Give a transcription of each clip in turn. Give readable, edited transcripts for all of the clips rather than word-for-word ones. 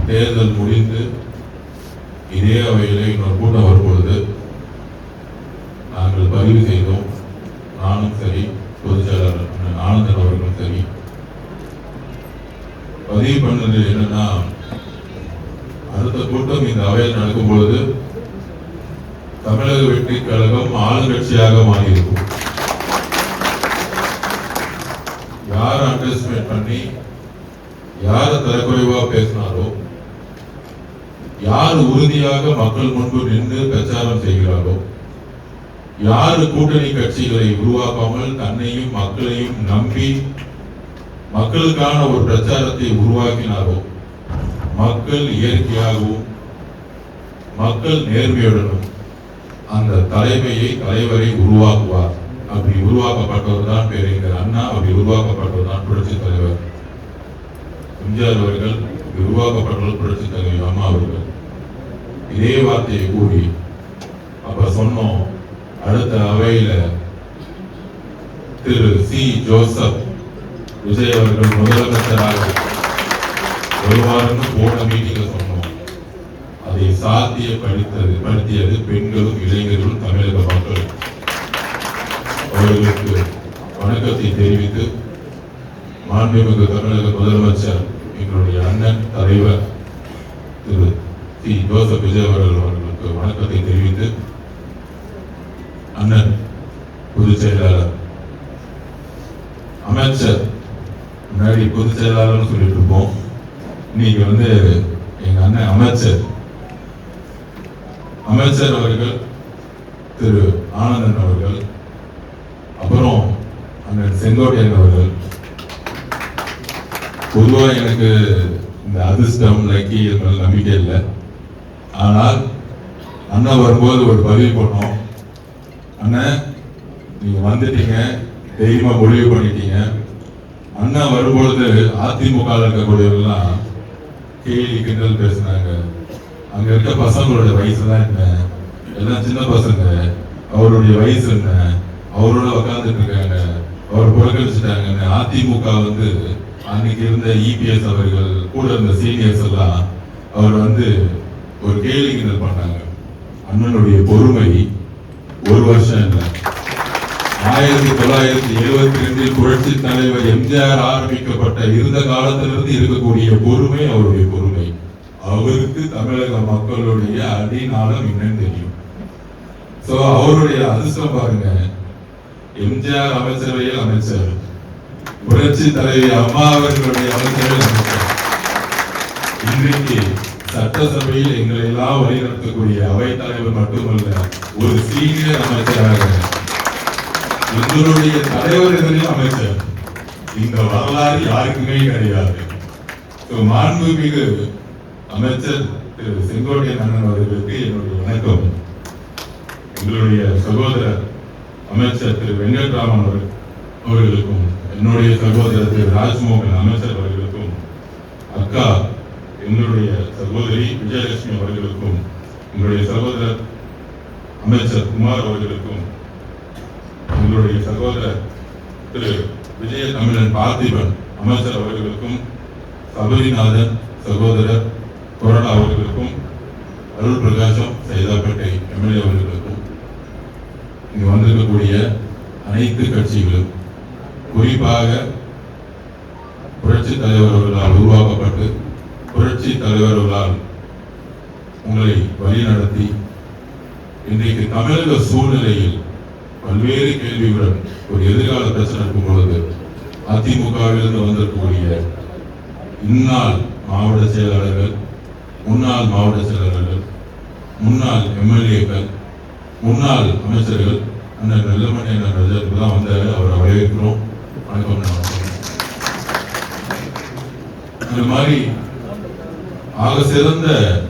தேர்தல் முடிந்து இதே அவையிலே இன்னொரு கூட்டம் வரும்பொழுது நாங்கள் பதிவு செய்தோம். நானும் சரி, பொதுச் செயலாளர் ஆனந்தன் அவர்களும் சரி, பதிவு பண்ணது என்னன்னா, அடுத்த கூட்டம் இந்த அவையில் நடக்கும் பொழுது தமிழக வெற்றி கழகம் ஆளுங்கட்சியாக மாறியிருக்கும். யார் அண்டர்ஸ்டிமேட் பண்ணி யார் தரக்குறைவா பேசினாரோ, யார் உறுதியாக மக்கள் முன்பு நின்று பிரச்சாரம் செய்கிறாரோ, யார் கூட்டணி கட்சிகளை உருவாக்காமல் தன்னையும் மக்களையும் நம்பி மக்களுக்கான ஒரு பிரச்சாரத்தை உருவாக்கினாரோ, மக்கள் இயற்கையாகவும் மக்கள் நேர்மையுடனும் அந்த தலைவரை உருவாக்குவார். அப்படி உருவாக்கப்பட்டவர் தான் பேரறிஞர் அண்ணா. அப்படி உருவாக்கப்பட்டவர் தான் புரட்சி தலைவர் எம்ஜிஆர் அவர்கள். உருவாக்கப்பட்டவர் புரட்சி தலைவர் அம்மா அவர்கள். இதே வார்த்தையை கூறி அப்ப சொன்னோம். அடுத்த அவையில திரு சி ஜோசப் விஜய் அவர்கள் முதலமைச்சராக வருவார்னு போன மீட்டிங்ல சொன்னோம். அதை சாத்தியப்படுத்தியது பெண்களும் இளைஞர்களும் தமிழக மக்கள். அவர்களுக்கு வணக்கத்தை தெரிவித்து மாண்புமிகு தமிழக முதலமைச்சர் எங்களுடைய அண்ணன் தலைவர் திரு சி ஜோசப் விஜய் அவர்களுக்கு வணக்கத்தை தெரிவித்து, அண்ணன் பொதுச் செயலாளர் அமைச்சர், முன்னாடி பொதுச் செயலாளர் சொல்லிட்டு இருப்போம், இன்னைக்கு எங்க அண்ணன் அமைச்சர் அவர்கள் திரு ஆனந்தன் அவர்கள், அப்புறம் அண்ணன் செங்கோட்டையன் அவர்கள். பொதுவா எனக்கு இந்த அதிர்ஷ்டம் லக்கி நம்பிக்கை இல்லை. ஆனால் அண்ணா வரும்போது ஒரு பதிவு பண்ணோம். அண்ணன் நீங்க வந்துட்டீங்க, தைரியமா முடிவு பண்ணிட்டீங்க. அண்ணா வரும்பொழுது அதிமுக இருக்கக்கூடியவர்கள்லாம் கேலி கிண்டல் பேசினாங்க. அங்க இருக்க பசங்களோட வயசு தான் என்ன, எல்லாம் சின்ன பசங்க, அவருடைய வயசு என்ன, அவரோட உட்கார்ந்துட்டு இருக்காங்க, அவர் புறக்கணிச்சுட்டாங்க. அதிமுக அன்னைக்கு இருந்த இபிஎஸ் அவர்கள் கூட இருந்த சீனியர்ஸ் எல்லாம் அவர் ஒரு கேலி கிண்டல் பண்ணாங்க. அண்ணனுடைய பொறுமை ஒரு வருஷம் இல்லை, 1972 புரட்சி தலைவர் எம்ஜிஆர் ஆரம்பிக்கப்பட்ட இருந்த காலத்திலிருந்து இருக்கக்கூடிய பொறுமை அவருடைய பொறுமை. அவருக்கு தமிழக மக்களுடைய அடிநாளம் என்னன்னு தெரியும். சோ அவருடைய அதிர்ஷ்டம் பாருங்க, எம்ஜிஆர் அமைச்சரவையில் அமைச்சர், புரட்சி தலைவி அம்மா அவர்களுடைய அமைச்சரவையில் அமைச்சர், இன்றைக்கு சட்டசபையில் எங்களை எல்லாம் வழிநடத்தக்கூடிய அவைத் தலைவர் மட்டுமல்ல, ஒரு சீனியர் அமைச்சராக எங்களுடைய தலைவர் எதிரில் அமைச்சர். இந்த வரலாறு யாருக்குமே கிடையாது. மாண்புமிகு அமைச்சர் திரு செங்கோட்டையன் அண்ணன் அவர்களுக்கு என்னுடைய வணக்கம். எங்களுடைய சகோதரர் அமைச்சர் திரு வெங்கட்ராமன் அவர்களுக்கும், என்னுடைய சகோதரர் திரு ராஜ்மோகன் அமைச்சர் அவர்களுக்கும், அக்கா எங்களுடைய சகோதரி விஜயலட்சுமி அவர்களுக்கும், எங்களுடைய சகோதரர் அமைச்சர் குமார் அவர்களுக்கும், எங்களுடைய சகோதரர் திரு விஜய தமிழன் பார்த்திபன் அமைச்சர் அவர்களுக்கும், சபரிநாதன் சகோதரர் கொரோனா அவர்களுக்கும், அருள் பிரகாசம் சைதாப்பேட்டை எம்எல்ஏ அவர்களுக்கும், இங்கு வந்திருக்கக்கூடிய அனைத்து கட்சிகளும், குறிப்பாக புரட்சி தலைவர் அவர்களால் உருவாக்கப்பட்டு புரட்சி தலைவர்களால் உங்களை வழிநடத்தி இன்றைக்கு தமிழக சூழ்நிலையில் பல்வேறு கேள்விகளுடன் ஒரு எதிர்கால பிரச்சனை இருக்கும் பொழுது அதிமுகவிலிருந்து வந்திருக்கக்கூடிய இந்நாள் மாவட்ட செயலாளர்கள், முன்னாள் மாவட்ட செயலாளர்கள், முன்னாள் எம்எல்ஏக்கள், முன்னாள் அமைச்சர்கள், அண்ணன் வெள்ளமணி அண்ணன் ரஜாக்கு தான் அவரை வரவேற்கிறோம். வணக்கம். அந்த மாதிரி ஆக சிறந்த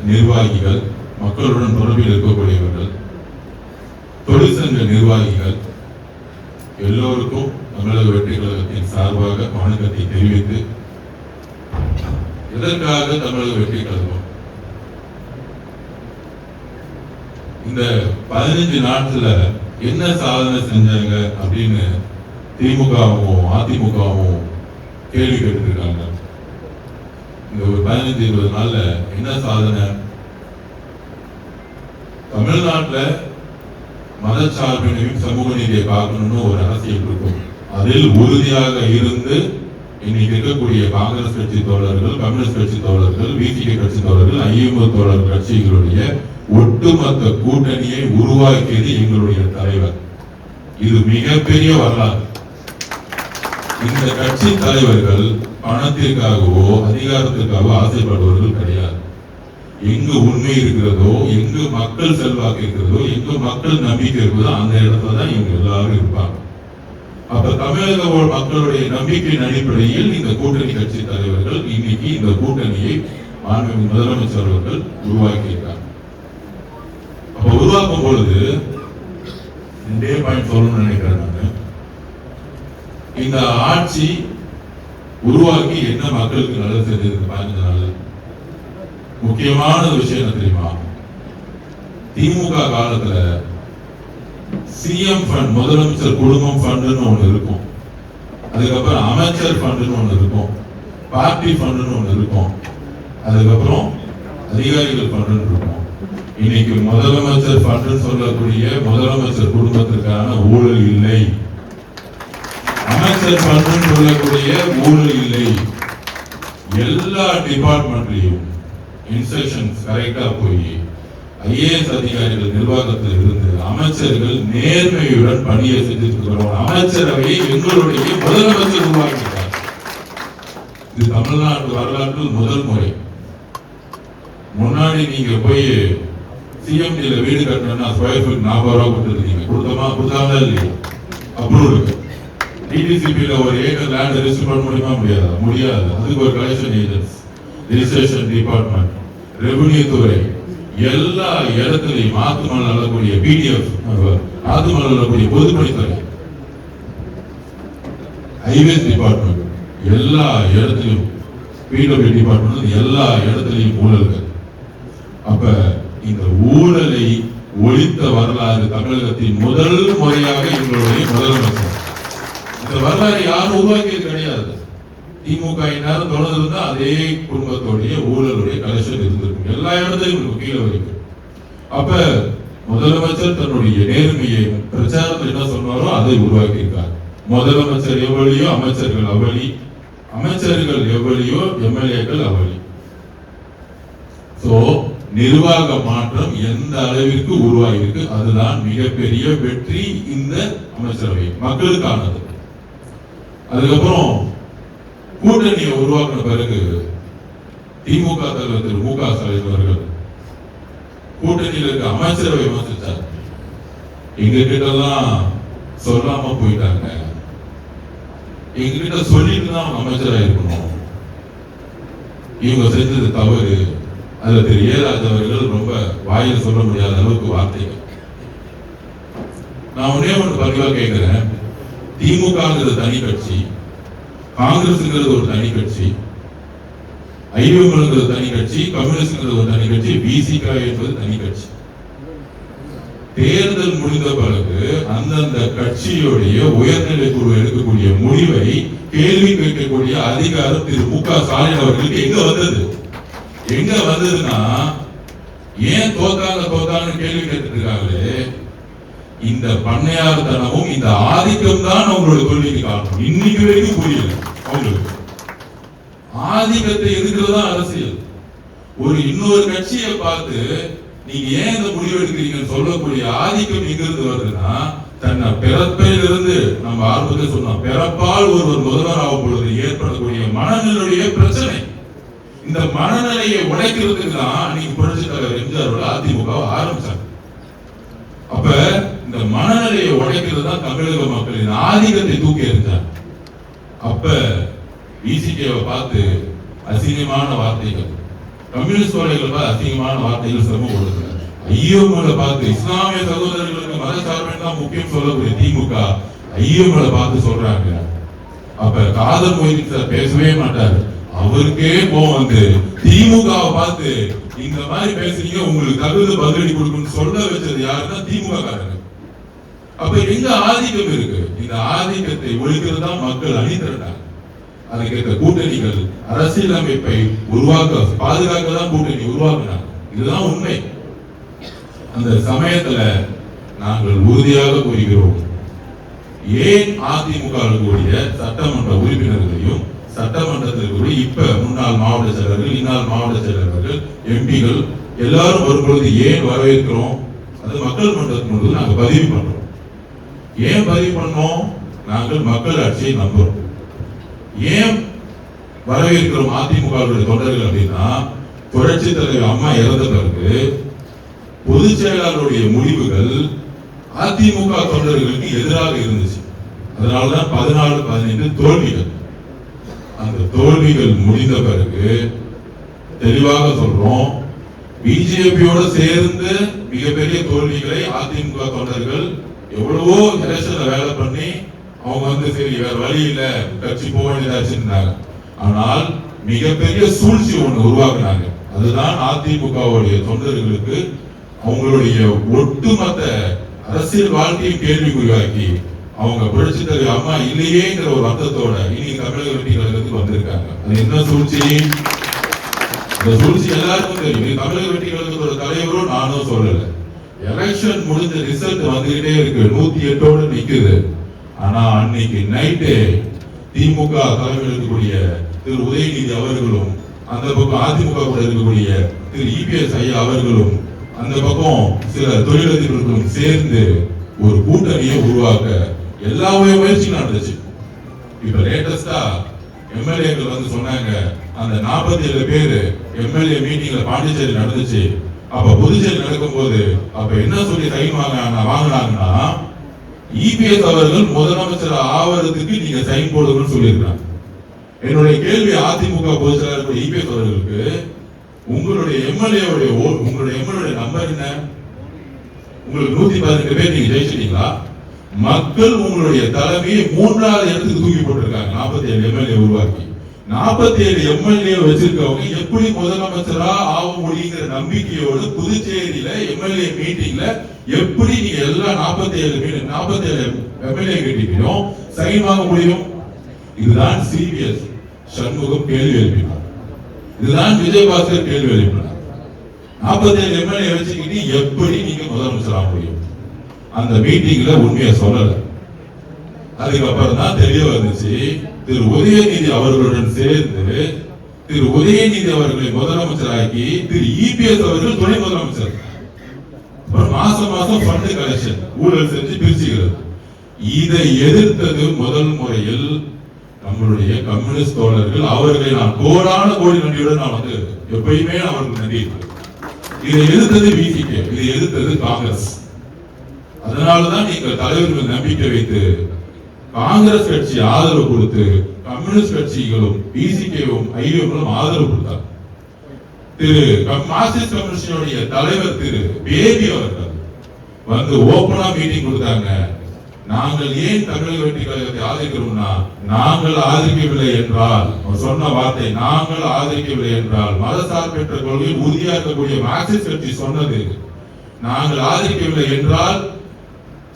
நிர்வாகிகள், மக்களுடன் தொடர்பில் இருக்கக்கூடியவர்கள், தொழிற்சங்க நிர்வாகிகள் எல்லோருக்கும் தமிழக வெற்றி கழகத்தின் சார்பாக வணக்கத்தை தெரிவித்து, எதற்காக தமிழக வெற்றி கழகம் இந்த 15 நாட்கள்ல என்ன சாதனை செஞ்சாங்க அப்படின்னு திமுகவும் அதிமுகவும் கேள்வி கேட்டிருக்காங்க. இந்த ஒரு 15-20 நாள்ல என்ன சாதனை? தமிழ்நாட்டில் மதச்சார்பினையும் சமூக நீதியை பார்க்கணும்னு ஒரு அரசியல் இருக்கும். அதில் உறுதியாக இருந்து இன்னைக்கு இருக்கக்கூடிய காங்கிரஸ் கட்சி தோழர்கள், கம்யூனிஸ்ட் கட்சி தோழர்கள், விசிகே கட்சி தோழர்கள், ஐஎம்ஓ தோழர் கட்சிகளுடைய ஒட்டுமொத்த கூட்டணியை உருவாக்கியது எங்களுடைய தலைவர். இது மிகப்பெரிய வரலாறு. இந்த கட்சி தலைவர்கள் பணத்திற்காகவோ அதிகாரத்திற்காகவோ ஆசைப்படுபவர்கள் கிடையாது. எங்கு உண்மை இருக்கிறதோ, எங்கு மக்கள் செல்வாக்கு இருக்கிறதோ, எங்கு மக்கள் நம்பிக்கை இருக்கிறதோ அந்த இடத்துல தான் இவங்க எல்லாரும் இருப்பாங்க. அப்ப தமிழக மக்களுடைய நம்பிக்கையின் அடிப்படையில் இந்த கூட்டணி கட்சி தலைவர்கள் இன்னைக்கு இந்த கூட்டணியை மாண்புமிகு முதலமைச்சர் அவர்கள் உருவாக்கியிருக்காங்க. அப்ப உருவாக்கும் பொழுது ரெண்டே பாயிண்ட் சொல்லணும்னு நினைக்கிறேன் நான். இந்த ஆட்சி உருவாக்கி என்ன மக்களுக்கு நல்லது செஞ்சது 15 நாள்ல முக்கியமான விஷயம் என்ன தெரியுமா? திமுக காலத்துல சிஎம் ஃபண்ட், முதலமைச்சர் குடும்பம் ஃபண்ட்னு ஒண்ணு இருக்கும். அதுக்கப்புறம் அமைச்சர் ஃபண்ட்னு ஒண்ணு இருக்கும், பார்ட்டி ஃபண்ட்னு ஒண்ணு இருக்கும், அதுக்கப்புறம் அதிகாரிகள் ஃபண்ட்னு இருக்கும். இன்னைக்கு முதலமைச்சர் ஃபண்ட்னு சொல்லக்கூடிய முதலமைச்சர் குடும்பத்திற்கான ஊழல் இல்லை, அமைச்சர் ஃபண்ட்னு சொல்லக்கூடிய ஊழல் இல்லை. எல்லா டிபார்ட்மெண்ட்லயும் இன்ஸ்ட்ரக்ஷன்ஸ் கரெக்டா போய் ஐஏஎஸ் அதிகாரிகள் நிர்வாகத்தில் இருந்து அமைச்சர்கள் நேர்மையுடன் பணியை செஞ்சுட்டு இருக்கிறோம். அமைச்சரவையை எங்களுடைய முதலமைச்சர் உருவாக்கிட்டார். இது தமிழ்நாட்டு வரலாற்றில் முதல் முறை. முன்னாடி நீங்க போய் சிஎம்டில வீடு கட்டணும்னா ஸ்கொயர் ஃபீட் 40 ரூபாய் கொடுத்துருக்கீங்க. கொடுத்தாங்களா இல்லையா? அப்ரூவ் இருக்கு. டிடிசிபில ஒரு ஏக்கர் லேண்ட் ரெஜிஸ்டர் பண்ண முடியுமா? முடியாது. அதுக்கு ஒரு collection agents, registration department, revenue துறை, எல்லா இடத்துலையும் ஆத்துமணல் அல்லக்கூடிய பிடிஎஃப், ஆத்துமணல் அல்லக்கூடிய பொதுப்பணித்துறை, ஹைவேஸ் டிபார்ட்மெண்ட், எல்லா இடத்திலும் பிடபிள்யூ டிபார்ட்மெண்ட், எல்லா இடத்திலையும் ஊழல்கள். அப்ப இந்த ஊழலை ஒழித்த வரலாறு தமிழகத்தின் முதல் முறையாக எங்களுடைய முதலமைச்சர். இந்த வரலாறு யாரும் உருவாக்கியது கிடையாது. திமுக நேரம் தொடர்ந்து இருந்தா அதே குடும்பத்தோடைய ஊழலுடைய கலெக்ஷன் இருந்திருக்கும், எல்லா இடத்துலையும் கீழே வரைக்கும். அப்ப முதலமைச்சர் தன்னுடைய நேர்மையை பிரச்சாரத்தில் என்ன சொன்னாரோ அதை உருவாக்கி இருக்கார். முதலமைச்சர் எவ்வளியோ அமைச்சர்கள் அவளி, அமைச்சர்கள் எவ்வளியோ எம்எல்ஏக்கள் அவளி. சோ நிர்வாக மாற்றம் எந்த அளவிற்கு உருவாகிருக்கு, அதுதான் மிகப்பெரிய வெற்றி இந்த அமைச்சரவை, மக்களுக்கானது. அதுக்கப்புறம் கூட்டணியை உருவாக்கின பிறகு திமுக தலைவர் திரு மு க ஸ்டாலின் அவர்கள் கூட்டணியில் இருக்க அமைச்சரவை விமர்சித்தார். எங்க கிட்ட எல்லாம் சொல்லாம போயிட்டாங்க, எங்க கிட்ட சொல்லிட்டு தான் அவங்க அமைச்சரா இருக்கணும், இவங்க செஞ்சது தவறு. அதுல திரு ஏராஜ் அவர்கள் ரொம்ப வாயில் சொல்ல முடியாத அளவுக்கு வார்த்தைகள். நான் ஒன்னே ஒன்று பதிவா கேட்கிறேன். திமுகங்கிறது தனி கட்சி, காங்கிரஸ்ங்கிறது ஒரு தனி கட்சி, ஐஎம்எல்ங்கிறது தனி கட்சி, கம்யூனிஸ்ட்ங்கிறது ஒரு தனி கட்சி, விசிக என்பது தனி கட்சி. தேர்தல் முடிந்த பிறகு அந்தந்த கட்சியுடைய உயர்நிலை குழு எடுக்கக்கூடிய முடிவை கேள்வி கேட்கக்கூடிய அதிகாரம் திரு மு க ஸ்டாலின் அவர்களுக்கு எங்க வந்ததுன்னா, ஏன் தோத்தாங்கன்னு கேள்வி கேட்டுட்டு இருக்காங்களே, இந்த பண்ணையார்தனமும் இந்த ஆதிக்கம் தான் அவங்களோட தோல்விக்கு காரணம். இன்னைக்கு வரைக்கும் புரியல அவங்களுக்கு. ஆதிக்கத்தை எதிர்க்கிறதா அரசியல். ஒரு இன்னொரு கட்சியை பார்த்து நீங்க ஏன் இந்த முடிவு எடுக்கிறீங்கன்னு சொல்லக்கூடிய ஆதிக்கம் எங்கிருந்து வருதுன்னா, தன்னை பிறப்பிலிருந்து நம்ம ஆரம்பத்தில் சொன்னோம், பிறப்பால் ஒருவர் முதல்வர் ஆகும் பொழுது ஏற்படக்கூடிய மனநிலையுடைய பிரச்சனை. இந்த மனநிலையை உடைக்கிறதுக்கு தான் அன்னைக்கு புரட்சி தலைவர் எம்ஜிஆரோட அதிமுக ஆரம்பிச்சாங்க. அப்ப இந்த மனநிலையை உடைக்கிறது தான் தமிழக மக்களின் ஆதிக்கத்தை தூக்கி எறிஞ்சாங்க. அப்ப விசிகேவை பார்த்து அசிங்கமான வார்த்தைகள், கம்யூனிஸ்ட் தொழில்களை பார்த்து அசிங்கமான வார்த்தைகள் சிரமம் கொடுக்கிறார். ஐயோமலை பார்த்து இஸ்லாமிய சகோதரர்களுக்கு மதச்சார்பை தான் முக்கியம் சொல்லக்கூடிய திமுக ஐயோமலை பார்த்து சொல்றாங்க. அப்ப காதர் மொய்தீன் சார் பேசவே மாட்டாரு. அவருக்கே கோவம் வந்து திமுகவை பார்த்து இந்த மாதிரி பேசுறீங்க, உங்களுக்கு தகுந்த பதிலடி கொடுக்கணும்னு சொல்ல வச்சது யாருன்னா திமுக காரங்க. அப்ப எங்க ஆதிக்கம் இருக்கு? இந்த ஆதிக்கத்தை ஒழிக்கிறது தான் மக்கள் அணிதிரட்டாங்க. அதுக்கு கூட்டணிகள் அரசியலமைப்பை உருவாக்க பாதுகாக்க தான் கூட்டணி உருவாக்குனாங்க. இதுதான் உண்மை. அந்த சமயத்துல நாங்கள் உறுதியாக கூறுகிறோம், ஏன் அதிமுக கூடிய சட்டமன்ற உறுப்பினர்களையும் சட்டமன்றத்திற்கு இப்ப முன்னாள் மாவட்ட செயலர்கள், இந்நாள் மாவட்ட செயலர்கள், எம்பிகள் எல்லாரும் வரும்பொழுது ஏன் வரவேற்கிறோம்? அது மக்கள் மன்றத்தின் நாங்கள் பதிவு பண்றோம். ஏன் பதிவு பண்ணோம்? நாங்கள் மக்கள் ஆட்சியை நம்புறோம். ஏன் வரவேற்கிறோம் அதிமுக தொண்டர்கள் அப்படின்னா, புரட்சி தலைவர் அம்மா இறந்த பிறகு பொதுச் செயலாளருடைய முடிவுகள் அதிமுக தொண்டர்களுக்கு எதிராக இருந்துச்சு. அதனாலதான் 14-15 தோல்விகள். அந்த தோல்விகள் முடிந்த பிறகு தெளிவாக சொல்றோம், பிஜேபியோட சேர்ந்து மிகப்பெரிய தோல்விகளை அதிமுக தொண்டர்கள் எவ்வளவோ எலெக்ஷன்ல வேலை பண்ணி அவங்க சரி வேற வழி இல்ல கட்சி போக வேண்டியதாச்சுன்னாங்க. ஆனால் மிகப்பெரிய சூழ்ச்சி ஒண்ணு உருவாக்குனாங்க. அதுதான் அதிமுகவுடைய தொண்டர்களுக்கு அவங்களுடைய ஒட்டுமொத்த அரசியல் வாழ்க்கையை கேள்விக்குறியாக்கி அவங்க புரட்சி தலைவர் அம்மா இல்லையேங்கிற ஒரு அர்த்தத்தோட இன்னைக்கு தமிழக வெற்றி கழகத்துக்கு வந்திருக்காங்க. அது என்ன சூழ்ச்சி? இந்த சூழ்ச்சி எல்லாருக்கும் தெரியும். தமிழக வெற்றி கழகத்தோட தலைவரும் நானும் சொல்லல. எலெக்ஷன் முடிஞ்ச ரிசல்ட் வந்துகிட்டே இருக்கு, 108 நிக்குது. ஆனா அன்னைக்கு நைட்டு திமுக தலைமையில் இருக்கக்கூடிய திரு உதயநிதி அவர்களும், அந்த பக்கம் அதிமுக கூட இருக்கக்கூடிய திரு இபிஎஸ் ஐயா அவர்களும், அந்த பக்கம் சில தொழிலதிபர்களும் சேர்ந்து ஒரு கூட்டணியை உருவாக்க எல்லா முயற்சி நடந்துச்சு. இப்ப லேட்டஸ்டா எம்எல்ஏக்கள் சொன்னாங்க, அந்த 47 பேரு எம்எல்ஏ மீட்டிங்ல பாண்டிச்சேரி நடந்துச்சு. அப்ப புதுச்சேரி நடக்கும் போது அப்ப என்ன சொல்லி சைன் வாங்கினாங்கன்னா, இபிஎஸ் அவர்கள் முதலமைச்சர் ஆவறதுக்கு நீங்க சைன் போடுங்கன்னு சொல்லியிருக்காங்க. என்னுடைய கேள்வி அதிமுக பொதுச் செயலாளர் இபிஎஸ் அவர்களுக்கு, உங்களுடைய எம்எல்ஏ நம்பர் என்ன? உங்களுக்கு 118 பேர் நீங்க ஜெயிச்சிட்டீங்களா? மக்கள் உங்களுடைய தலைமையை 3வது இடத்துக்கு தூக்கி போட்டிருக்காங்க. 47 எம்எல்ஏ உருவாக்கி 47 எம்எல்ஏ வச்சிருக்கவங்க எப்படி முதலமைச்சரா ஆக முடியுங்கிற நம்பிக்கையோடு புதுச்சேரியில எம்எல்ஏ மீட்டிங்ல எப்படி நீங்க எல்லா 47 எம்எல்ஏ கிட்டையும் சைன் வாங்க முடியும்? இதுதான் சிபிஎஸ் சண்முகம் கேள்வி எழுப்பினார். இதுதான் விஜயபாஸ்கர் கேள்வி எழுப்பினார். 47 எம்எல்ஏ வச்சுக்கிட்டு எப்படி நீங்க முதலமைச்சர் ஆக முடியும்? அந்த மீட்டிங்ல உண்மையை சொல்லல. அதுக்கப்புறம் தான் தெரிய வந்துச்சு, திரு உதயநிதி அவர்களுடன் சேர்ந்து திரு உதயநிதி அவர்களை முதலமைச்சராக்கி திரு இபிஎஸ் அவர்கள் துணை முதலமைச்சர். மாசம் ஃபண்ட் கலெக்ஷன் ஊழல் செஞ்சு பிரிச்சுக்கிறது. இதை எதிர்த்தது முதல் முறையில் நம்மளுடைய கம்யூனிஸ்ட் தோழர்கள். அவர்களை நான் கோடி நன்றியுடன் நான் எப்பயுமே அவர்கள் நன்றி. இதை எதிர்த்தது பிசிகே, இதை எதிர்த்தது காங்கிரஸ். அதனாலதான் நீங்கள் தலைவர்கள் நம்பிக்கை வைத்து காங்கிரஸ் கட்சி ஆதரவு கொடுத்து கம்யூனிஸ்ட் கட்சிகளும் பிசிகேவும் ஐயோக்களும் ஆதரவு கொடுத்தார். திரு மார்க்சிஸ்ட் கம்யூனிஸ்டுடைய தலைவர் திரு பேபி அவர்கள் ஓபனா மீட்டிங் கொடுத்தாங்க. நாங்கள் ஏன் தமிழக வெற்றி கழகத்தை ஆதரிக்கிறோம்னா, நாங்கள் ஆதரிக்கவில்லை என்றால், சொன்ன வார்த்தை நாங்கள் ஆதரிக்கவில்லை என்றால், மதசார்பற்ற கொள்கையில் உறுதியாக இருக்கக்கூடிய மார்க்சிஸ்ட் கட்சி சொன்னது, நாங்கள் ஆதரிக்கவில்லை என்றால்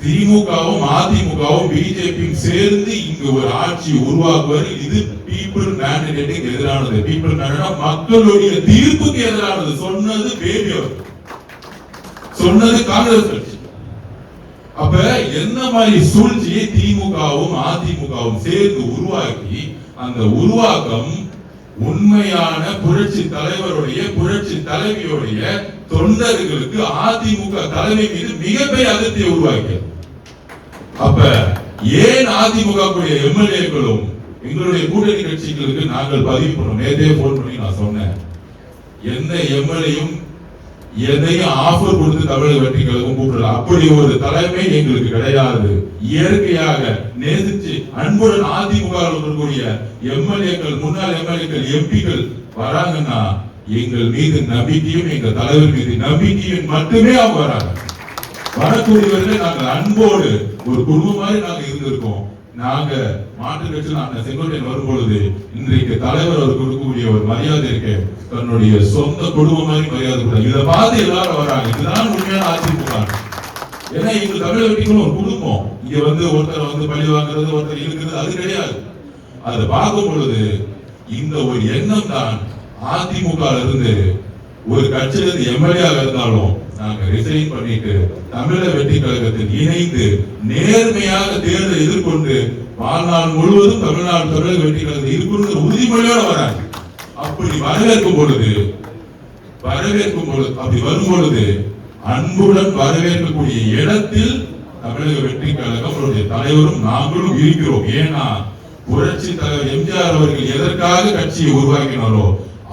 திமுகவும் அதிமுகவும் பிஜேபியும் சேர்ந்து இங்கு ஒரு ஆட்சி உருவாக்குவது. இது பீப்புள் மேண்டேட்டுக்கு எதிரானது. பீப்புள் மேண்டேட் மக்களுடைய தீர்ப்புக்கு எதிரானது. சொன்னது பேபி அவர், சொன்னது காங்கிரஸ் கட்சி. அப்ப என்ன மாதிரி சூழ்ச்சியை திமுகவும் அதிமுகவும் சேர்ந்து உருவாக்கி, அந்த உருவாக்கம் உண்மையான புரட்சி தலைவருடைய புரட்சி தலைவியுடைய தொண்டர்களுக்கு அதிமுக தலைமை மீது மிகப்பெரிய அதிருப்தியை உருவாக்கியது. அப்ப ஏன் அதிமுக எம்எல்ஏக்களும் எங்களுடைய கூட்டணி கட்சிகளுக்கு நாங்கள் பதிவு பண்ணோம். நேரே போன் பண்ணி நான் சொன்னேன், எந்த எம்எல்ஏயும் எதையும் ஆஃபர் கொடுத்து தமிழக வெற்றி கழகம் கூப்பிடல. அப்படி ஒரு தலைமை எங்களுக்கு கிடையாது. இயற்கையாக நேசிச்சு அன்புடன் அதிமுக இருக்கக்கூடிய எம்எல்ஏக்கள், முன்னாள் எம்எல்ஏக்கள், எம்பிக்கள் வராங்கன்னா எங்கள் மீது நம்பிக்கையும் எங்கள் தலைவர் மீது நம்பிக்கையும் மட்டுமே அவங்க வராங்க. வரக்கூடியவர்கள் நாங்கள் அன்போடு ஒரு குடும்பம் மாதிரி நாங்க இருந்திருக்கோம். நாங்க மாற்று கட்சியில் நாங்க செங்கோட்டையன் வரும்பொழுது இன்றைக்கு தலைவர் அவர் கொடுக்கக்கூடிய ஒரு மரியாதை இருக்கு, தன்னுடைய சொந்த குடும்பம் மாதிரி மரியாதை கூட. இதை பார்த்து எல்லாரும் வராங்க. இதுதான் உண்மையான அதிமுக. ஏன்னா எங்க தமிழக வெற்றிகளும் ஒரு குடும்பம். இங்க ஒருத்தர் பழி வாங்குறது, ஒருத்தர் இருக்கிறது அது கிடையாது. அதை பார்க்கும் பொழுது இந்த ஒரு எண்ணம் தான் அதிமுக இருந்து ஒரு கட்சியிலிருந்து எம்எல்ஏ இருந்தாலும் நாங்க ரிசைன் பண்ணிட்டு தமிழக வெற்றி கழகத்தில் இணைந்து நேர்மையாக தேர்தலை எதிர்கொண்டு வாழ்நாள் முழுவதும் தமிழக வெற்றி கழகத்தில் இருக்கணும் உறுதிமொழியோட வராங்க. அப்படி வரவேற்கும் பொழுது அப்படி வரும் பொழுது அன்புடன் வரவேற்கக்கூடிய இடத்தில் தமிழக வெற்றி கழகம் தலைவரும் நாங்களும் இருக்கிறோம். ஏன்னா புரட்சி தலைவர் எம்ஜிஆர் அவர்கள் எதற்காக கட்சியை உருவாக்கினாரோ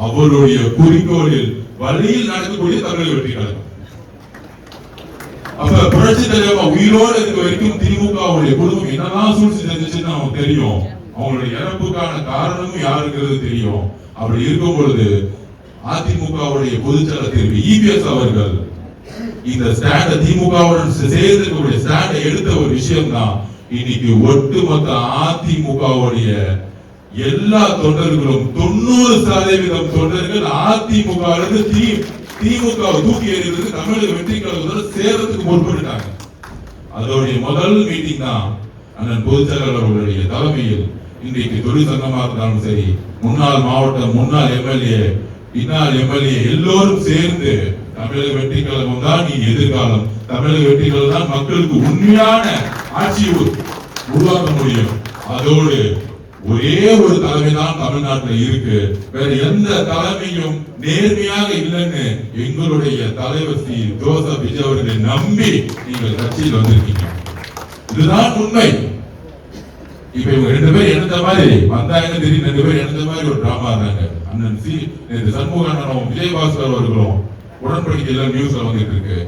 அவருடைய குறிக்கோளில் வழியில் நடக்கக்கூடிய தமிழக வெற்றி கழகம். அப்ப புரட்சி தலைவர் உயிரோடு இருக்க வரைக்கும் திமுகவுடைய குடும்பம் என்னதான் சூழ்ச்சி செஞ்சுச்சுன்னு அவங்களுக்கு தெரியும். அவங்களுடைய இறப்புக்கான காரணமும் யாருங்கிறது தெரியும். அப்படி இருக்கும் பொழுது அதிமுகவுடைய பொதுச்செயலர் திரு இபிஎஸ் அவர்கள் இந்த ஸ்டாண்ட திமுகவுடன் சேர்ந்து ஸ்டாண்டை எடுத்த ஒரு விஷயம் தான் இன்னைக்கு ஒட்டுமொத்த அதிமுகவுடைய எல்லா தொண்டர்களும் 90% தொண்டர்கள் அதிமுக திமுக தூக்கி எறிவது தமிழக வெற்றி கழகத்தோட சேர்றதுக்கு முற்பட்டாங்க. அதோடைய முதல் மீட்டிங் தான் அண்ணன் பொதுச்செயலாளர் அவர்களுடைய தலைமையில் இன்றைக்கு தொழிற்சங்கமா இருந்தாலும் சரி, முன்னாள் மாவட்டம் முன்னாள் எம்எல்ஏ பின்னால் எம்எல்ஏ எல்லோரும் சேர்ந்து தமிழக வெற்றி கழகம் தான் நீ எதிர்காலம், தமிழக வெற்றி கழகம் தான் மக்களுக்கு உண்மையான ஆட்சியை உருவாக்க முடியும். அதோடு ஒரே ஒரு தலைமை தான் தமிழ்நாட்டில் இருக்கு, வேற எந்த தலைமையும் நேர்மையாக இல்லைன்னு எங்களுடைய தலைவர் ஸ்ரீ ஜோசப் விஜய் அவர்களை நம்பி நீங்கள் கட்சியில் வந்திருக்கீங்க. இதுதான் உண்மை. இப்ப இவங்க 2 பேர் எடுத்த மாதிரி வந்தாங்க, திடீர்னு 2 பேர் எடுத்த மாதிரி ஒரு டிராமா இருந்தாங்க. அண்ணன் சண்முகண்ணனும் விஜயபாஸ்கர் அவர்களும் உடன்படிக்கையில நியூஸ்ல வந்துட்டு இருக்கு.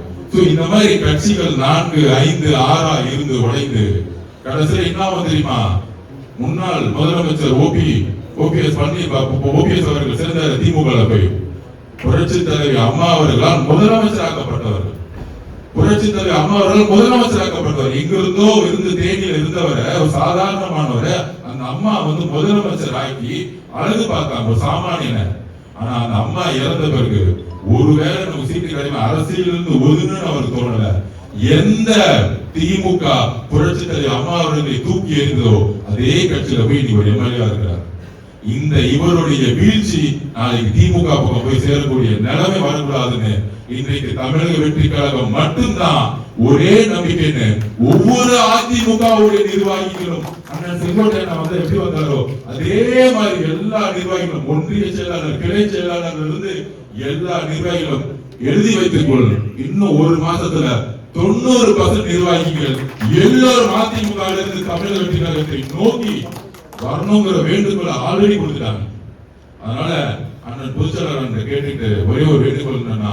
இந்த மாதிரி கட்சிகள் 4, 5, 6 இருந்து உடைந்து கடைசியில் என்ன தெரியுமா, முன்னாள் முதலமைச்சர் ஓபிஎஸ் அவர்கள் சேர்ந்த திமுக போய் புரட்சி தலைவி அம்மா அவர்களால் முதலமைச்சராக்கப்பட்டவர்கள். புரட்சி தலைவி அம்மா அவர்கள் முதலமைச்சராக்கப்பட்டவர். இங்கிருந்தோ இருந்து தேனியில் இருந்தவரை ஒரு சாதாரணமானவரை அந்த அம்மா முதலமைச்சர் ஆக்கி அழகு பார்த்தாங்க, ஒரு சாமானியனர். ஆனா அந்த அம்மா இறந்த பிறகு ஒருவேளை நமக்கு சீட்டு கிடைக்கும் அரசியலிருந்து ஒதுங்கன்னு அவருக்கு தோணல. எந்த திமுக புரட்சி தலைவி அம்மா அவர்களை தூக்கி எறிந்ததோ அதே கட்சியில போய் இன்னைக்கு ஒரு எம்எல்ஏ இருக்கிறார். இந்த இவருடைய வீழ்ச்சி நாளைக்கு திமுக பக்கம் போய் சேரக்கூடிய நிலைமை வரக்கூடாதுன்னு இன்றைக்கு தமிழக வெற்றி கழகம் மட்டும்தான் ஒரே நம்பிக்கைன்னு ஒவ்வொரு அதிமுகவுடைய நிர்வாகிகளும் அண்ணன் செங்கோட்டையன் எப்படி வந்தாரோ அதே மாதிரி எல்லா நிர்வாகிகளும் ஒன்றிய செயலாளர் கிளை செயலாளர் இருந்து எல்லா நிர்வாகிகளும் எழுதி வைத்துக் கொள்ளும். இன்னும் ஒரு மாசத்துல 90% நிர்வாகிகள் எல்லோரும் அதிமுக தமிழக வெற்றி கழகத்தை நோக்கி வரணுங்கிற வேண்டுகோளை ஆல்ரெடி கொடுத்துட்டாங்க. அதனால அண்ணன் பொதுச்செயலாளர் கேட்டுட்டு ஒரே ஒரு வேண்டுகோள் என்னன்னா,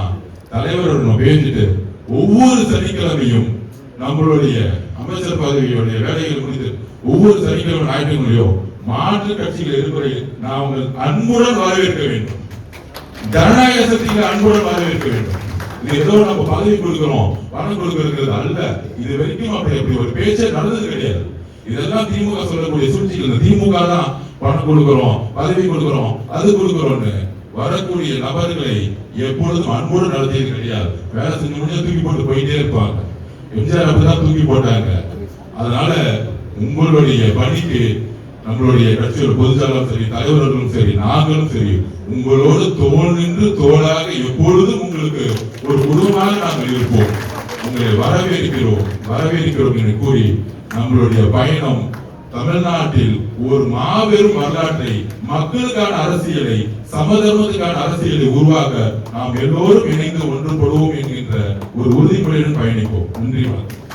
தலைவரோட பேசிட்டு ஒவ்வொரு சனிக்கிழமையும் நம்மளுடைய அமைச்சர் பதவியுடைய வேலைகள் குறித்து ஒவ்வொரு சனிக்கிழமை ஞாயிற்றுக்கிழமையும் மாற்று கட்சிகள் இருக்கிற நான் உங்கள் அன்புடன் வரவேற்க வேண்டும், ஜனநாயக சக்திகளை அன்புடன் வரவேற்க வேண்டும். இது ஏதோ நம்ம பதவி கொடுக்கிறோம் பணம் கொடுக்கிறது அல்ல. இது வரைக்கும் அப்படி ஒரு பேச்சே நடந்தது கிடையாது. இதெல்லாம் திமுக சொல்லக்கூடிய சூழ்ச்சிகள். திமுக தான் பணம் கொடுக்கிறோம், பதவி கொடுக்கிறோம், அது கொடுக்கிறோம்னு வரக்கூடிய நபர்களை எப்பொழுதும் அன்போடு நடத்தியது கிடையாது. வேலை செஞ்சு முடிஞ்சா தூக்கி போட்டு போயிட்டே இருப்பாங்க. எம்ஜிஆர் அப்படிதான் தூக்கி போட்டாங்க. அதனால உங்களுடைய பணிக்கு நம்மளுடைய கட்சியோட பொதுச்செயலாளரும் சரி, தலைவர்களும் சரி, நாங்களும் சரி, உங்களோடு தோள் நின்று தோளாக எப்பொழுதும் உங்களுக்கு ஒரு குழுவாக நாங்கள் இருப்போம். உங்களை வரவேற்கிறோம் என்று கூறி நம்மளுடைய பயணம் தமிழ்நாட்டில் ஒரு மாபெரும் வரலாற்றை, மக்களுக்கான அரசியலை, சமதர்மத்துக்கான அரசியலை உருவாக்க நாம் எல்லோரும் இணைந்து ஒன்றுபடுவோம் என்கின்ற ஒரு உறுதிமொழியுடன் பயணிப்போம். நன்றி.